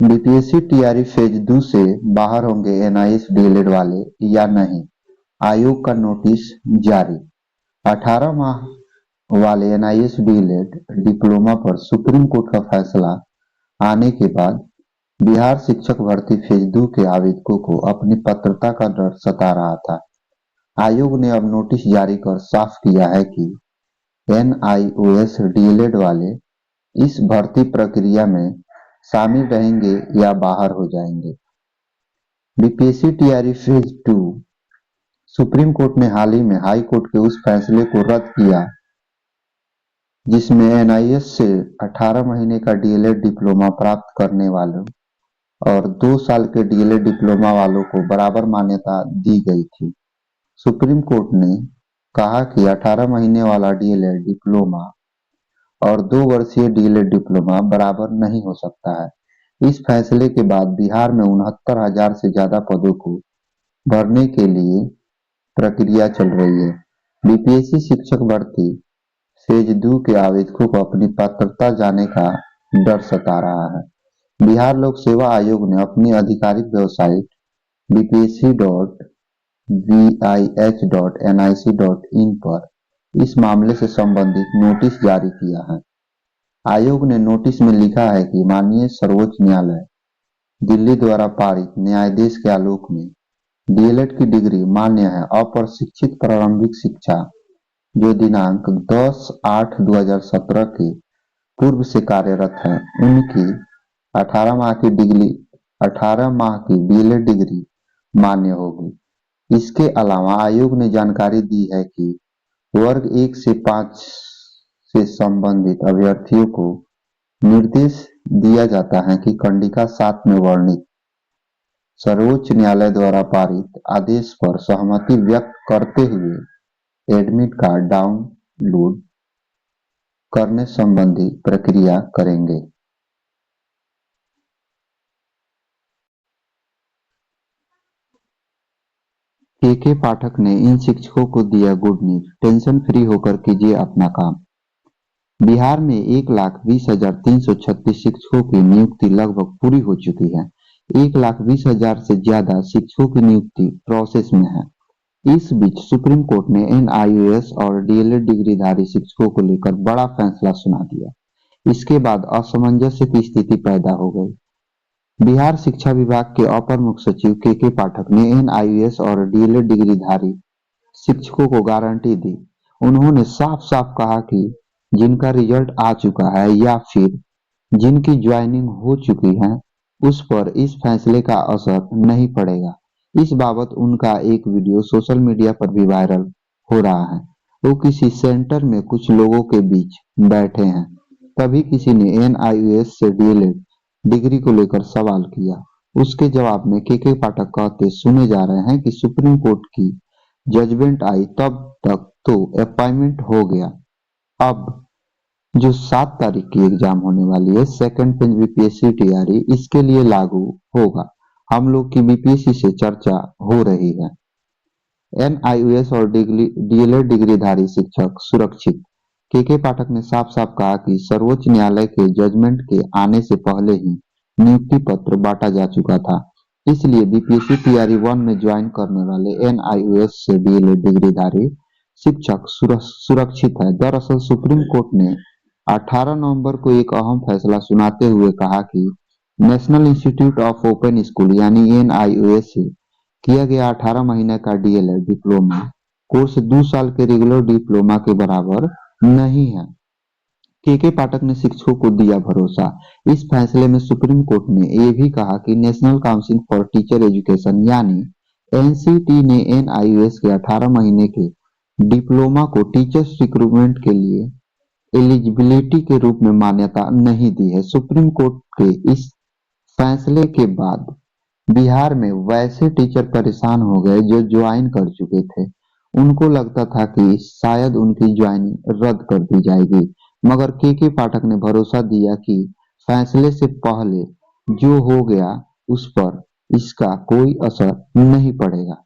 BPSC TRE phase 2 से बाहर होंगे एनआईएस डीएलएड वाले या नहीं, आयोग का नोटिस जारी। 18 माह वाले एनआईएस डीएलएड डिप्लोमा पर सुप्रीम कोर्ट का फैसला आने के बाद बिहार शिक्षक भर्ती फेज 2 के आवेदकों को अपनी पात्रता का डर सता रहा था। आयोग ने अब नोटिस जारी कर साफ किया है कि एनआईओएस डीएलएड वाले इस भर्ती प्रक्रिया में शामिल रहेंगे या बाहर हो जाएंगे। BPSC TRE phase 2 supreme court ने हाल ही में हाई कोर्ट के उस फैसले को रद्द किया जिसमें एनआईएस से 18 महीने का डीएलएड डिप्लोमा प्राप्त करने वालों और 2 साल के डीएलएड डिप्लोमा वालों को बराबर मान्यता दी गई थी। सुप्रीम कोर्ट ने कहा कि 18 महीने वाला डीएलएड डिप्लोमा और 2 वर्षीय डीएलएड डिप्लोमा बराबर नहीं हो सकता है। इस फैसले के बाद बिहार में 69,000 से ज्यादा पदों को भरने के लिए प्रक्रिया चल रही है। बीपीएससी शिक्षक भर्ती फेज 2 के आवेदकों को अपनी पात्रता जाने का डर सता रहा है। बिहार लोक सेवा आयोग ने अपनी आधिकारिक वेबसाइट bpsc.vih.nic.in पर इस मामले से संबंधित नोटिस जारी किया है। आयोग ने नोटिस में लिखा है कि माननीय सर्वोच्च न्यायालय दिल्ली द्वारा पारित न्यायादेश के आलोक में डीएलएड की डिग्री मान्य है। अप्रशिक्षित प्रारंभिक शिक्षा जो दिनांक 10/8/2017 के पूर्व से कार्यरत हैं, उनकी 18 माह की डीएलएड डिग्री मान्य होगी। इसके अलावा आयोग ने जानकारी दी है कि वर्ग 1 से 5 से संबंधित अभ्यर्थियों को निर्देश दिया जाता है कि कंडिका 7 में वर्णित सर्वोच्च न्यायालय द्वारा पारित आदेश पर सहमति व्यक्त करते हुए एडमिट कार्ड डाउनलोड करने संबंधी प्रक्रिया करेंगे। के पाठक ने इन शिक्षकों को दिया गुड न्यूज, टेंशन फ्री होकर कीजिए अपना काम। बिहार में 1,20,336 शिक्षकों की नियुक्ति लगभग पूरी हो चुकी है। 1,20,000 से ज्यादा शिक्षकों की नियुक्ति प्रोसेस में है। इस बीच सुप्रीम कोर्ट ने एनआईओएस और डीएलएड डिग्रीधारी शिक्षकों को लेकर बड़ा फैसला सुना दिया। इसके बाद असमंजस की स्थिति पैदा हो गई। बिहार शिक्षा विभाग के अपर मुख्य सचिव के पाठक ने एनआईओएस और डीएलएड डिग्रीधारी शिक्षकों को गारंटी दी। उन्होंने साफ साफ कहा कि जिनका रिजल्ट आ चुका है या फिर जिनकी ज्वाइनिंग हो चुकी है उस पर इस फैसले का असर नहीं पड़ेगा। इस बाबत उनका एक वीडियो सोशल मीडिया पर भी वायरल हो रहा है। वो किसी सेंटर में कुछ लोगों के बीच बैठे हैं, तभी किसी ने एनआईओएस से डीएलएड डिग्री को लेकर सवाल किया। उसके जवाब में के पाठक कहते सुने जा रहे हैं कि सुप्रीम कोर्ट की जजमेंट आई तब तक तो अपॉइंटमेंट हो गया। अब जो 7 तारीख की एग्जाम होने वाली है सेकंड पेज बीपीएससी टीआरई, इसके लिए लागू होगा। हम लोग की बीपीएससी से चर्चा हो रही है। एनआईओएस और डीएलएड डिग्रीधारी शिक्षक सुरक्षित। के पाठक ने साफ साफ कहा कि सर्वोच्च न्यायालय के जजमेंट के आने से पहले ही नियुक्ति पत्र बांटा जा चुका था, इसलिए बीपीएससी टीआरई 1 में ज्वाइन करने वाले एनआईओएस से डीएलएड डिग्रीधारी शिक्षक सुरक्षित है। दरअसल सुप्रीम कोर्ट ने 18 नवंबर को एक अहम फैसला सुनाते हुए कहा कि national institute of open school यानी एनआईओएस से किया गया 18 महीने का डीएलएड डिप्लोमा कोर्स 2 साल के रेगुलर डिप्लोमा के बराबर नहीं है। के पाठक ने शिक्षकों को दिया भरोसा। इस फैसले में सुप्रीम कोर्ट ने यह भी कहा कि national council for teacher education यानी एनसीटी ने एनआईओएस के 18 महीने के डिप्लोमा को टीचर्स रिक्रूटमेंट के लिए एलिजिबिलिटी के रूप में मान्यता नहीं दी है। सुप्रीम कोर्ट के इस फैसले के बाद बिहार में वैसे टीचर परेशान हो गए जो ज्वाइन कर चुके थे। उनको लगता था कि शायद उनकी ज्वाइनिंग रद्द कर दी जाएगी, मगर के पाठक ने भरोसा दिया कि फैसले से पहले जो हो गया उस पर इसका कोई असर नहीं पड़ेगा।